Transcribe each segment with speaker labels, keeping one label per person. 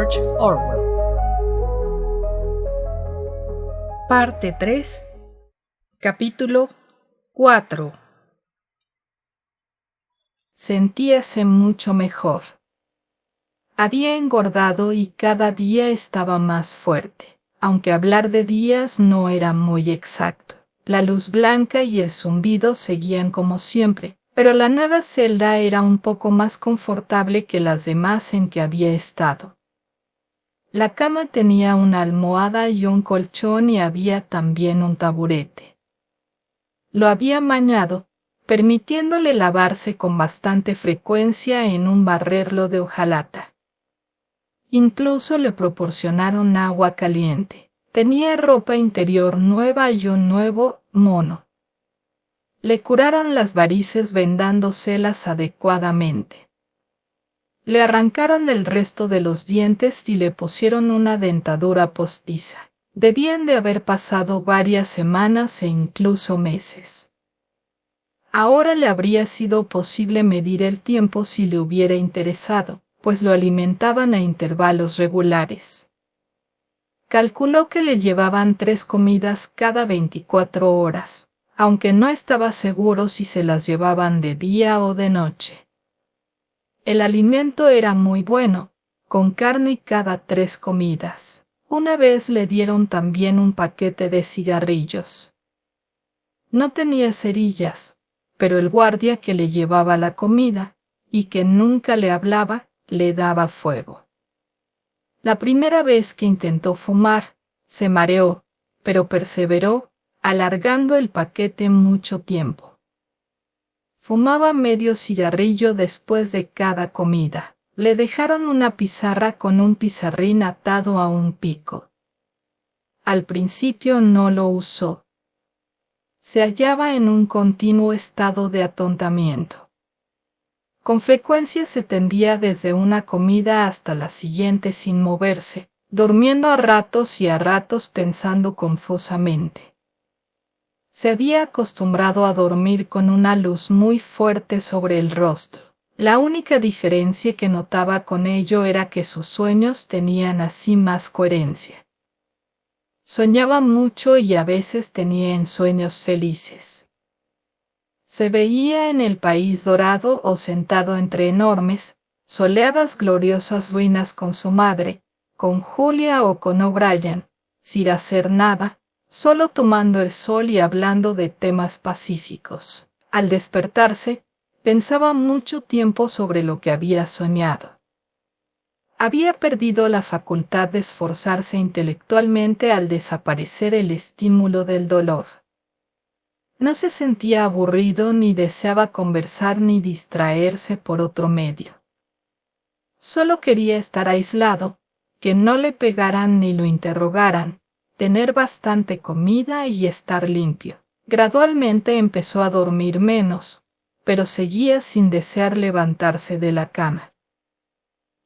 Speaker 1: George Orwell. Parte 3. Capítulo 4. Sentíase mucho mejor. Había engordado y cada día estaba más fuerte, aunque hablar de días no era muy exacto. La luz blanca y el zumbido seguían como siempre, pero la nueva celda era un poco más confortable que las demás en que había estado. La cama tenía una almohada y un colchón y había también un taburete. Lo había mañado, permitiéndole lavarse con bastante frecuencia en un barrerlo de hojalata. Incluso le proporcionaron agua caliente. Tenía ropa interior nueva y un nuevo mono. Le curaron las varices vendándoselas adecuadamente. Le arrancaron el resto de los dientes y le pusieron una dentadura postiza. Debían de haber pasado varias semanas e incluso meses. Ahora le habría sido posible medir el tiempo si le hubiera interesado, pues lo alimentaban a intervalos regulares. Calculó que le llevaban 3 comidas cada 24 horas, aunque no estaba seguro si se las llevaban de día o de noche. El alimento era muy bueno, con carne cada 3 comidas. Una vez le dieron también un paquete de cigarrillos. No tenía cerillas, pero el guardia que le llevaba la comida, y que nunca le hablaba, le daba fuego. La primera vez que intentó fumar, se mareó, pero perseveró, alargando el paquete mucho tiempo. Fumaba medio cigarrillo después de cada comida. Le dejaron una pizarra con un pizarrín atado a un pico. Al principio no lo usó. Se hallaba en un continuo estado de atontamiento. Con frecuencia se tendía desde una comida hasta la siguiente sin moverse, durmiendo a ratos y a ratos pensando confusamente. Se había acostumbrado a dormir con una luz muy fuerte sobre el rostro. La única diferencia que notaba con ello era que sus sueños tenían así más coherencia. Soñaba mucho y a veces tenía ensueños felices. Se veía en el país dorado o sentado entre enormes, soleadas gloriosas ruinas con su madre, con Julia o con O'Brien, sin hacer nada, solo tomando el sol y hablando de temas pacíficos. Al despertarse, pensaba mucho tiempo sobre lo que había soñado. Había perdido la facultad de esforzarse intelectualmente al desaparecer el estímulo del dolor. No se sentía aburrido ni deseaba conversar ni distraerse por otro medio. Solo quería estar aislado, que no le pegaran ni lo interrogaran, tener bastante comida y estar limpio. Gradualmente empezó a dormir menos, pero seguía sin desear levantarse de la cama.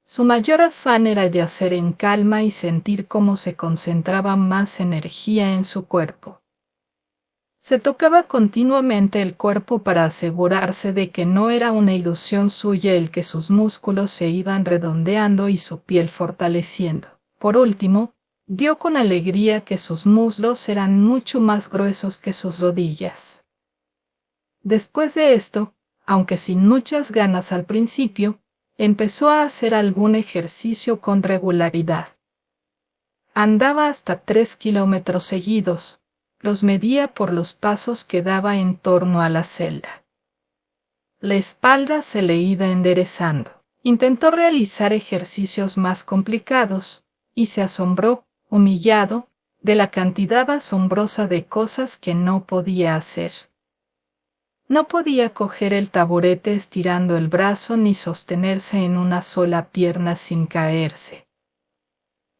Speaker 1: Su mayor afán era yacer en calma y sentir cómo se concentraba más energía en su cuerpo. Se tocaba continuamente el cuerpo para asegurarse de que no era una ilusión suya el que sus músculos se iban redondeando y su piel fortaleciendo. Por último, vio con alegría que sus muslos eran mucho más gruesos que sus rodillas. Después de esto, aunque sin muchas ganas al principio, empezó a hacer algún ejercicio con regularidad. Andaba hasta 3 kilómetros seguidos. Los medía por los pasos que daba en torno a la celda. La espalda se le iba enderezando. Intentó realizar ejercicios más complicados, y se asombró, humillado, de la cantidad asombrosa de cosas que no podía hacer. No podía coger el taburete estirando el brazo ni sostenerse en una sola pierna sin caerse.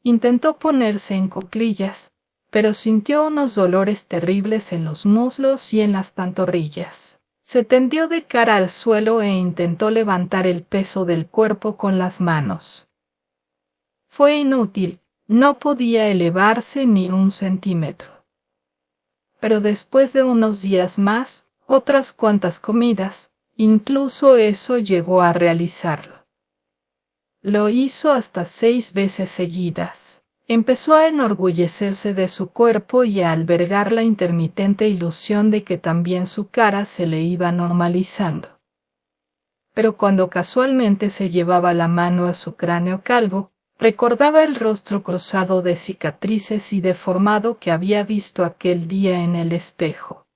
Speaker 1: Intentó ponerse en cuclillas, pero sintió unos dolores terribles en los muslos y en las pantorrillas. Se tendió de cara al suelo e intentó levantar el peso del cuerpo con las manos. Fue inútil. No podía elevarse ni 1 centímetro. Pero después de unos días más, otras cuantas comidas, incluso eso llegó a realizarlo. Lo hizo hasta 6 veces seguidas. Empezó a enorgullecerse de su cuerpo y a albergar la intermitente ilusión de que también su cara se le iba normalizando. Pero cuando casualmente se llevaba la mano a su cráneo calvo, recordaba el rostro cruzado de cicatrices y deformado que había visto aquel día en el espejo.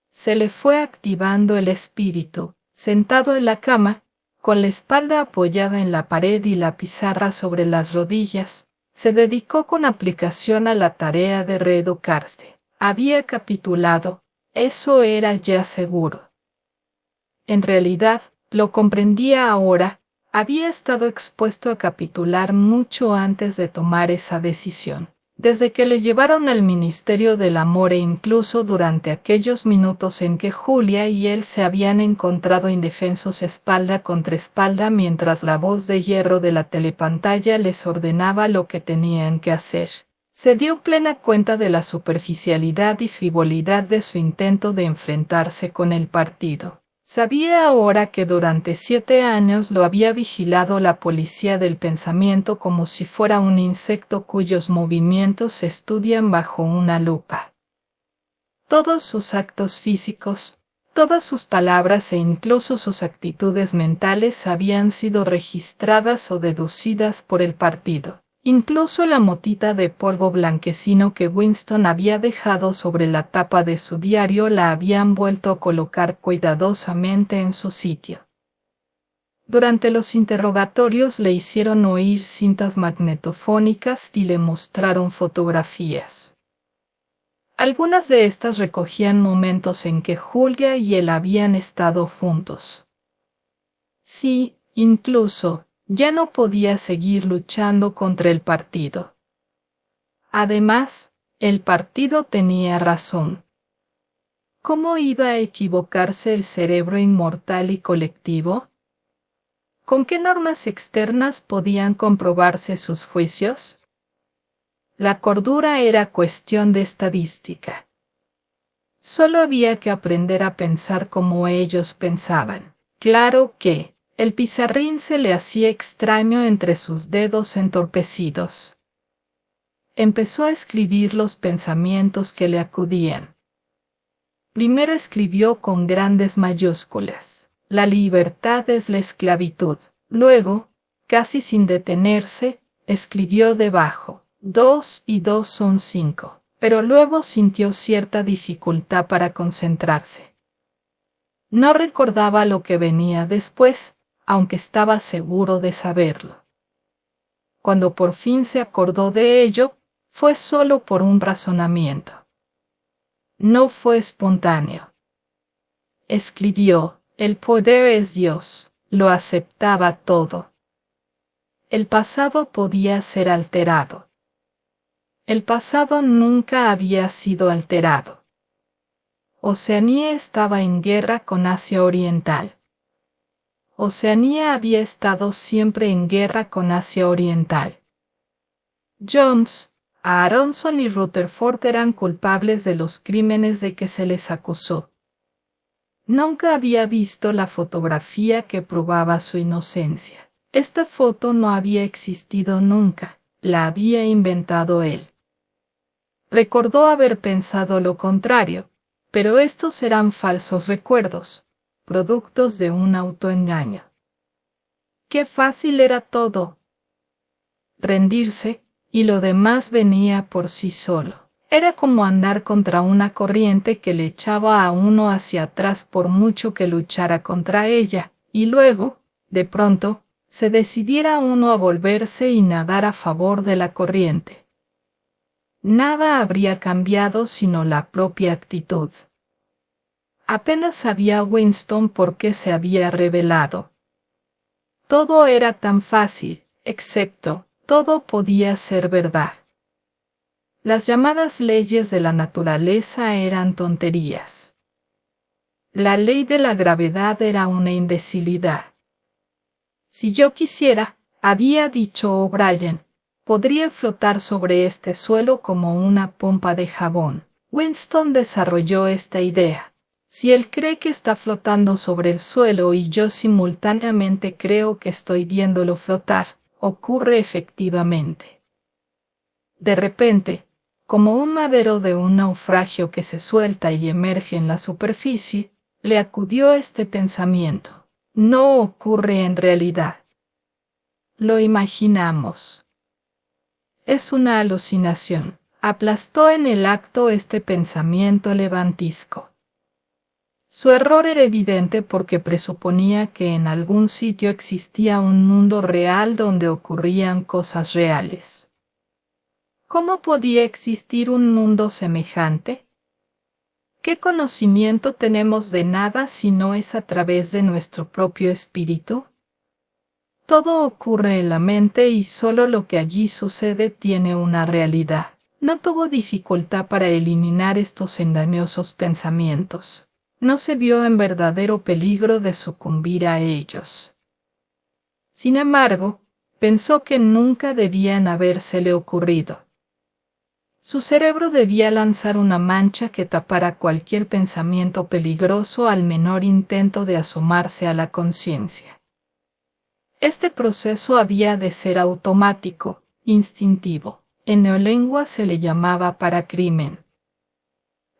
Speaker 1: Se le fue activando el espíritu, sentado en la cama, con la espalda apoyada en la pared y la pizarra sobre las rodillas, se dedicó con aplicación a la tarea de reeducarse. Había capitulado, eso era ya seguro. En realidad, lo comprendía ahora, había estado expuesto a capitular mucho antes de tomar esa decisión. Desde que le llevaron al Ministerio del Amor e incluso durante aquellos minutos en que Julia y él se habían encontrado indefensos espalda contra espalda mientras la voz de hierro de la telepantalla les ordenaba lo que tenían que hacer, se dio plena cuenta de la superficialidad y frivolidad de su intento de enfrentarse con el partido. Sabía ahora que durante 7 años lo había vigilado la policía del pensamiento como si fuera un insecto cuyos movimientos se estudian bajo una lupa. Todos sus actos físicos, todas sus palabras e incluso sus actitudes mentales habían sido registradas o deducidas por el partido. Incluso la motita de polvo blanquecino que Winston había dejado sobre la tapa de su diario la habían vuelto a colocar cuidadosamente en su sitio. Durante los interrogatorios le hicieron oír cintas magnetofónicas y le mostraron fotografías. Algunas de estas recogían momentos en que Julia y él habían estado juntos. Sí, incluso, ya no podía seguir luchando contra el partido. Además, el partido tenía razón. ¿Cómo iba a equivocarse el cerebro inmortal y colectivo? ¿Con qué normas externas podían comprobarse sus juicios? La cordura era cuestión de estadística. Solo había que aprender a pensar como ellos pensaban. Claro que el pizarrín se le hacía extraño entre sus dedos entorpecidos. Empezó a escribir los pensamientos que le acudían. Primero escribió con grandes mayúsculas: la libertad es la esclavitud. Luego, casi sin detenerse, escribió debajo: 2 y 2 son 5. Pero luego sintió cierta dificultad para concentrarse. No recordaba lo que venía después, aunque estaba seguro de saberlo. Cuando por fin se acordó de ello, fue solo por un razonamiento. No fue espontáneo. Escribió: el poder es Dios, lo aceptaba todo. El pasado podía ser alterado. El pasado nunca había sido alterado. Oceanía estaba en guerra con Asia Oriental. Oceanía había estado siempre en guerra con Asia Oriental. Jones, Aronson y Rutherford eran culpables de los crímenes de que se les acusó. Nunca había visto la fotografía que probaba su inocencia. Esta foto no había existido nunca, la había inventado él. Recordó haber pensado lo contrario, pero estos eran falsos recuerdos, productos de un autoengaño. Qué fácil era todo. Rendirse, y lo demás venía por sí solo. Era como andar contra una corriente que le echaba a uno hacia atrás por mucho que luchara contra ella, y luego, de pronto, se decidiera uno a volverse y nadar a favor de la corriente. Nada habría cambiado sino la propia actitud. Apenas sabía Winston por qué se había rebelado. Todo era tan fácil, excepto, todo podía ser verdad. Las llamadas leyes de la naturaleza eran tonterías. La ley de la gravedad era una imbecilidad. Si yo quisiera, había dicho O'Brien, podría flotar sobre este suelo como una pompa de jabón. Winston desarrolló esta idea. Si él cree que está flotando sobre el suelo y yo simultáneamente creo que estoy viéndolo flotar, ocurre efectivamente. De repente, como un madero de un naufragio que se suelta y emerge en la superficie, le acudió este pensamiento. No ocurre en realidad. Lo imaginamos. Es una alucinación. Aplastó en el acto este pensamiento levantisco. Su error era evidente porque presuponía que en algún sitio existía un mundo real donde ocurrían cosas reales. ¿Cómo podía existir un mundo semejante? ¿Qué conocimiento tenemos de nada si no es a través de nuestro propio espíritu? Todo ocurre en la mente y solo lo que allí sucede tiene una realidad. No tuvo dificultad para eliminar estos engañosos pensamientos. No se vio en verdadero peligro de sucumbir a ellos. Sin embargo, pensó que nunca debían habérsele ocurrido. Su cerebro debía lanzar una mancha que tapara cualquier pensamiento peligroso al menor intento de asomarse a la conciencia. Este proceso había de ser automático, instintivo. En neolengua se le llamaba paracrimen.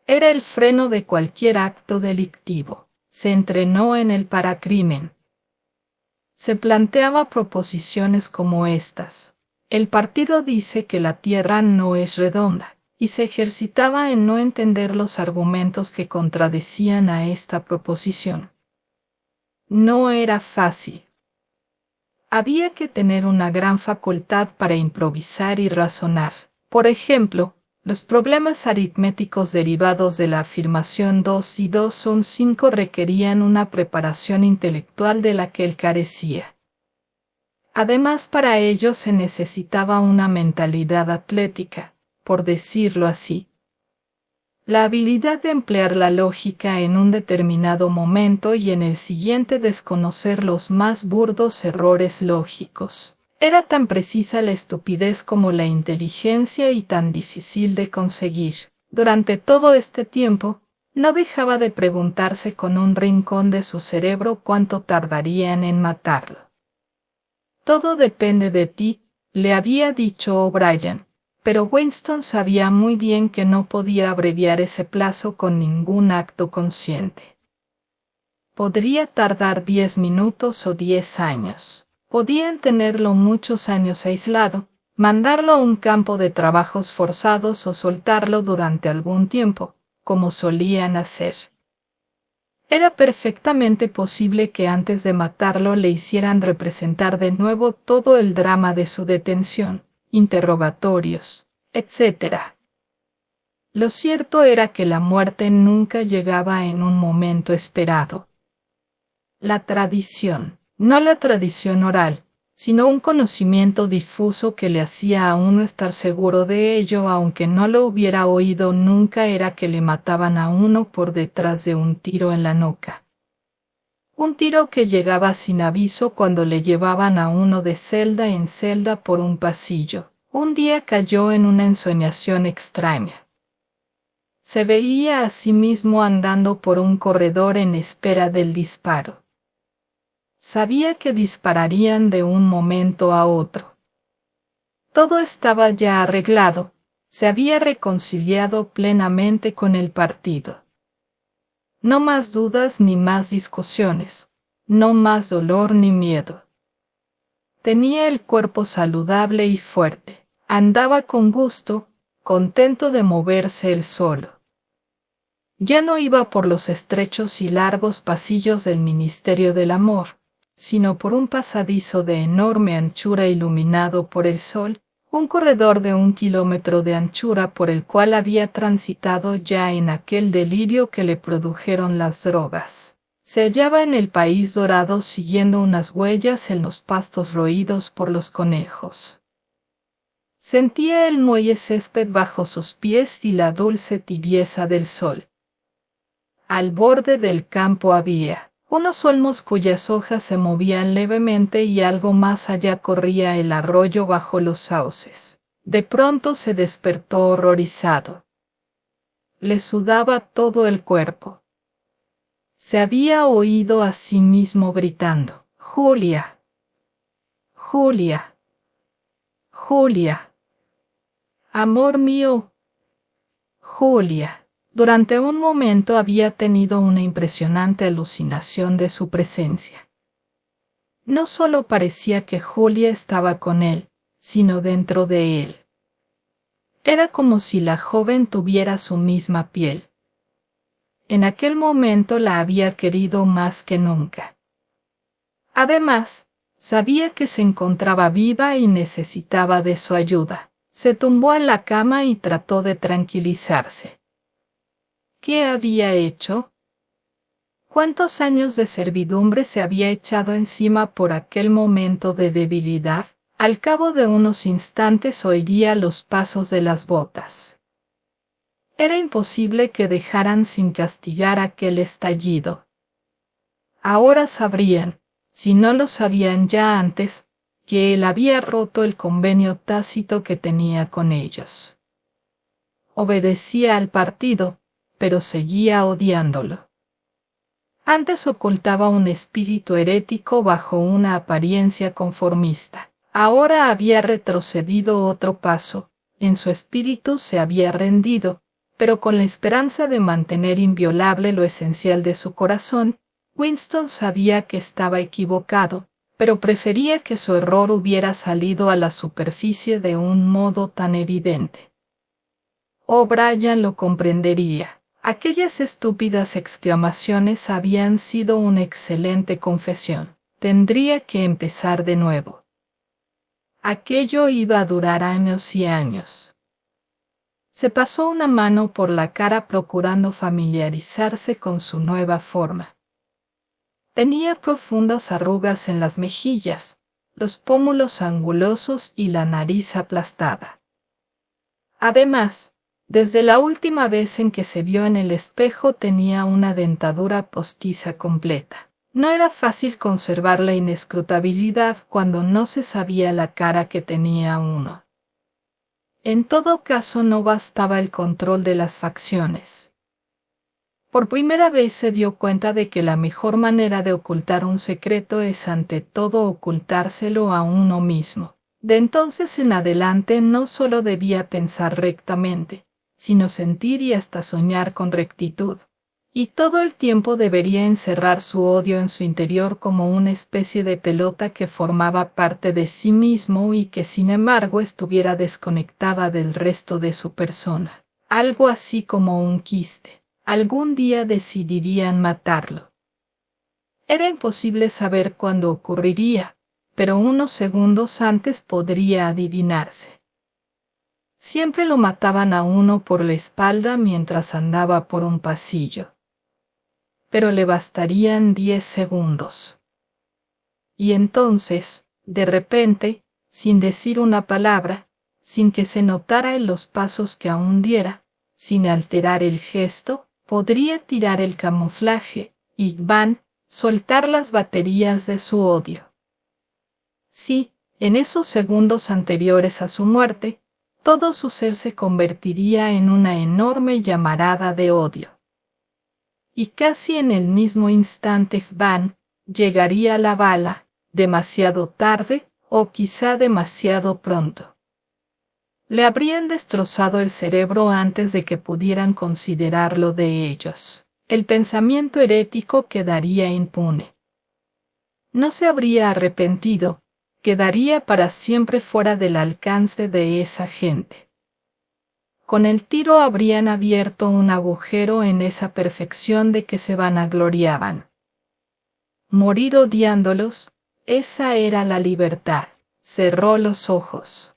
Speaker 1: Era el freno de cualquier acto delictivo. Se entrenó en el paracrimen. Se planteaba proposiciones como estas. El partido dice que la Tierra no es redonda, y se ejercitaba en no entender los argumentos que contradecían a esta proposición. No era fácil. Había que tener una gran facultad para improvisar y razonar. Por ejemplo, los problemas aritméticos derivados de la afirmación 2 y 2 son 5 requerían una preparación intelectual de la que él carecía. Además, para ello se necesitaba una mentalidad atlética, por decirlo así. La habilidad de emplear la lógica en un determinado momento y en el siguiente desconocer los más burdos errores lógicos. Era tan precisa la estupidez como la inteligencia y tan difícil de conseguir. Durante todo este tiempo, no dejaba de preguntarse con un rincón de su cerebro cuánto tardarían en matarlo. Todo depende de ti, le había dicho O'Brien. Pero Winston sabía muy bien que no podía abreviar ese plazo con ningún acto consciente. Podría tardar 10 minutos o 10 años. Podían tenerlo muchos años aislado, mandarlo a un campo de trabajos forzados o soltarlo durante algún tiempo, como solían hacer. Era perfectamente posible que antes de matarlo le hicieran representar de nuevo todo el drama de su detención. Interrogatorios, etc. Lo cierto era que la muerte nunca llegaba en un momento esperado. La tradición, no la tradición oral, sino un conocimiento difuso que le hacía a uno estar seguro de ello aunque no lo hubiera oído nunca, era que le mataban a uno por detrás de un tiro en la nuca. Un tiro que llegaba sin aviso cuando le llevaban a uno de celda en celda por un pasillo. Un día cayó en una ensoñación extraña. Se veía a sí mismo andando por un corredor en espera del disparo. Sabía que dispararían de un momento a otro. Todo estaba ya arreglado. Se había reconciliado plenamente con el partido. No más dudas ni más discusiones, no más dolor ni miedo. Tenía el cuerpo saludable y fuerte, andaba con gusto, contento de moverse él solo. Ya no iba por los estrechos y largos pasillos del Ministerio del Amor, sino por un pasadizo de enorme anchura iluminado por el sol, un corredor de 1 kilómetro de anchura por el cual había transitado ya en aquel delirio que le produjeron las drogas. Se hallaba en el país dorado siguiendo unas huellas en los pastos roídos por los conejos. Sentía el muelle césped bajo sus pies y la dulce tibieza del sol. Al borde del campo había unos olmos cuyas hojas se movían levemente y algo más allá corría el arroyo bajo los sauces. De pronto se despertó horrorizado. Le sudaba todo el cuerpo. Se había oído a sí mismo gritando: «Julia, Julia, Julia, amor mío, Julia». Durante un momento había tenido una impresionante alucinación de su presencia. No solo parecía que Julia estaba con él, sino dentro de él. Era como si la joven tuviera su misma piel. En aquel momento la había querido más que nunca. Además, sabía que se encontraba viva y necesitaba de su ayuda. Se tumbó en la cama y trató de tranquilizarse. ¿Qué había hecho? ¿Cuántos años de servidumbre se había echado encima por aquel momento de debilidad? Al cabo de unos instantes oiría los pasos de las botas. Era imposible que dejaran sin castigar aquel estallido. Ahora sabrían, si no lo sabían ya antes, que él había roto el convenio tácito que tenía con ellos. Obedecía al partido, pero seguía odiándolo. Antes ocultaba un espíritu herético bajo una apariencia conformista. Ahora había retrocedido otro paso, en su espíritu se había rendido, pero con la esperanza de mantener inviolable lo esencial de su corazón. Winston sabía que estaba equivocado, pero prefería que su error hubiera salido a la superficie de un modo tan evidente. O'Brien lo comprendería. Aquellas estúpidas exclamaciones habían sido una excelente confesión. Tendría que empezar de nuevo. Aquello iba a durar años y años. Se pasó una mano por la cara procurando familiarizarse con su nueva forma. Tenía profundas arrugas en las mejillas, los pómulos angulosos y la nariz aplastada. Además, desde la última vez en que se vio en el espejo tenía una dentadura postiza completa. No era fácil conservar la inescrutabilidad cuando no se sabía la cara que tenía uno. En todo caso no bastaba el control de las facciones. Por primera vez se dio cuenta de que la mejor manera de ocultar un secreto es ante todo ocultárselo a uno mismo. De entonces en adelante no solo debía pensar rectamente, sino sentir y hasta soñar con rectitud. Y todo el tiempo debería encerrar su odio en su interior como una especie de pelota que formaba parte de sí mismo y que sin embargo estuviera desconectada del resto de su persona. Algo así como un quiste. Algún día decidirían matarlo. Era imposible saber cuándo ocurriría, pero unos segundos antes podría adivinarse. Siempre lo mataban a uno por la espalda mientras andaba por un pasillo. Pero le bastarían 10 segundos. Y entonces, de repente, sin decir una palabra, sin que se notara en los pasos que aún diera, sin alterar el gesto, podría tirar el camuflaje y, soltar las baterías de su odio. Sí, en esos segundos anteriores a su muerte, todo su ser se convertiría en una enorme llamarada de odio. Y casi en el mismo instante llegaría la bala, demasiado tarde o quizá demasiado pronto. Le habrían destrozado el cerebro antes de que pudieran considerarlo de ellos. El pensamiento herético quedaría impune. No se habría arrepentido, quedaría para siempre fuera del alcance de esa gente. Con el tiro habrían abierto un agujero en esa perfección de que se vanagloriaban. Morir odiándolos, esa era la libertad. Cerró los ojos.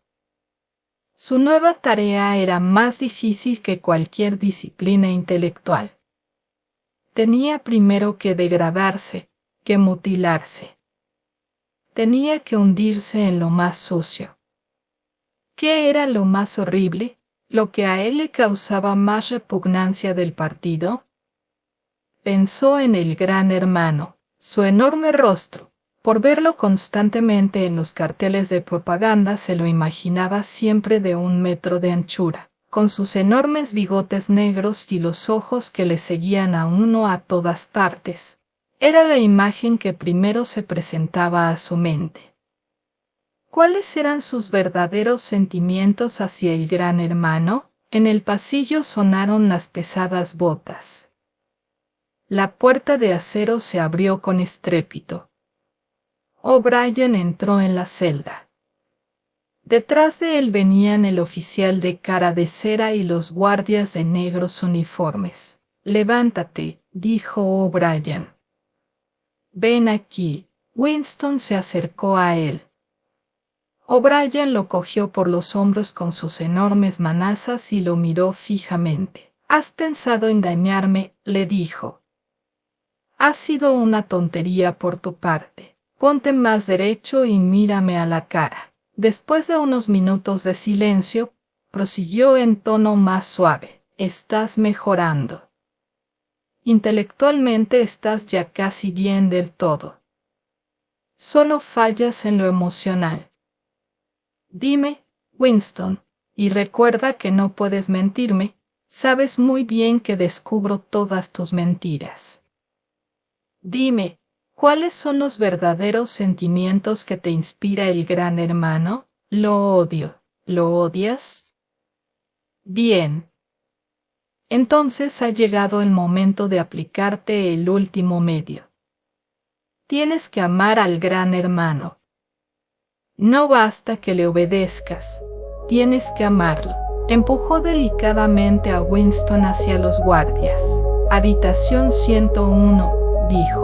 Speaker 1: Su nueva tarea era más difícil que cualquier disciplina intelectual. Tenía primero que degradarse, que mutilarse. Tenía que hundirse en lo más sucio. ¿Qué era lo más horrible? ¿Lo que a él le causaba más repugnancia del partido? Pensó en el Gran Hermano, su enorme rostro. Por verlo constantemente en los carteles de propaganda se lo imaginaba siempre de 1 metro de anchura, con sus enormes bigotes negros y los ojos que le seguían a uno a todas partes. Era la imagen que primero se presentaba a su mente. ¿Cuáles eran sus verdaderos sentimientos hacia el Gran Hermano? En el pasillo sonaron las pesadas botas. La puerta de acero se abrió con estrépito. O'Brien entró en la celda. Detrás de él venían el oficial de cara de cera y los guardias de negros uniformes. «Levántate», dijo O'Brien. «Ven aquí». Winston se acercó a él. O'Brien lo cogió por los hombros con sus enormes manazas y lo miró fijamente. «¿Has pensado en dañarme?», le dijo. «Ha sido una tontería por tu parte. Ponte más derecho y mírame a la cara». Después de unos minutos de silencio, prosiguió en tono más suave. «Estás mejorando. Intelectualmente estás ya casi bien del todo. Solo fallas en lo emocional. Dime, Winston, y recuerda que no puedes mentirme, sabes muy bien que descubro todas tus mentiras. Dime, ¿cuáles son los verdaderos sentimientos que te inspira el Gran Hermano? Lo odio. ¿Lo odias? Bien. Entonces ha llegado el momento de aplicarte el último medio. Tienes que amar al Gran Hermano. No basta que le obedezcas, tienes que amarlo. Empujó delicadamente a Winston hacia los guardias. «Habitación 101», dijo.